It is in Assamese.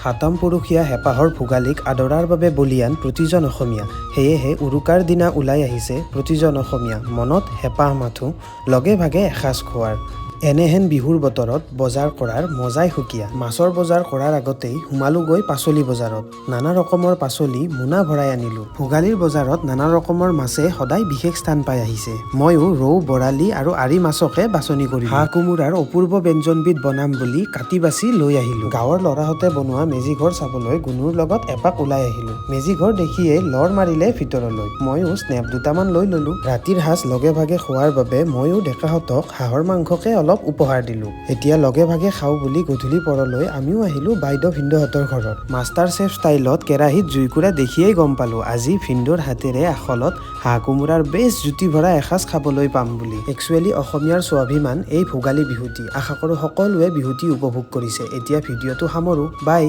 সাতম পুৰুষীয়া হেঁপাহৰ ভোগালীক আদৰাৰ বাবে বলিয়ান প্ৰতিজন অসমীয়া। সেয়েহে উৰুকাৰ দিনা ওলাই আহিছে প্ৰতিজন অসমীয়া, মনত হেঁপাহ মাথো লগে ভাগে এসাঁজ খোৱাৰ। এনেহেন বিহুৰ বতৰত বজাৰ কৰাৰ মজাই সুকীয়া। মাছৰ বজাৰ কৰাৰ আগতেই সোমালোগৈ পাচলি বজাৰত। নানা ৰকমৰ পাচলি মোনা ভৰাই আনিলোঁ। ভোগালীৰ বজাৰত নানা ৰকমৰ মাছে সদায় বিশেষ স্থান পাই আহিছে। ময়ো ৰৌ, বৰালি আৰু আৰি মাছকে বাছনি কৰিলোঁ। হাঁহ কোমোৰাৰ অপূৰ্ব ব্যঞ্জনবিধ বনাম বুলি কাটি বাছি লৈ আহিলোঁ। গাঁৱৰ ল'ৰাহঁতে বনোৱা মেজিঘৰ চাবলৈ গুণুৰ লগত এপাক ওলাই আহিলোঁ। মেজিঘৰ দেখিয়েই লৰ মাৰিলে ভিতৰলৈ। ময়ো স্নেপ দুটামান লৈ ল'লোঁ। ৰাতিৰ সাজ লগে ভাগে খোৱাৰ বাবে ময়ো ডেকাহঁতক হাঁহৰ মাংসকে অলপ উপহাৰ দিলোঁ। এতিয়া লগে ভাগে খাওঁ বুলি গধূলি পৰলৈ আমিও আহিলোঁ বাইদেউ ভিনদেউহঁতৰ ঘৰত। মাষ্টাৰ চেফ ষ্টাইলত কেৰাহীত জুইকুৰা দেখিয়েই গম পালোঁ আজি ভিনদেউৰ হাতেৰে আখলত হাঁহ কোমোৰাৰ বেছ জুতি ভৰা এসাঁজ খাবলৈ পাম বুলি। একচুৱেলি অসমীয়াৰ স্বাভিমান এই ভোগালী বিহুটি। আশা কৰোঁ সকলোৱে বিহুটি উপভোগ কৰিছে। এতিয়া ভিডিঅ'টো সামৰোঁ। বাই।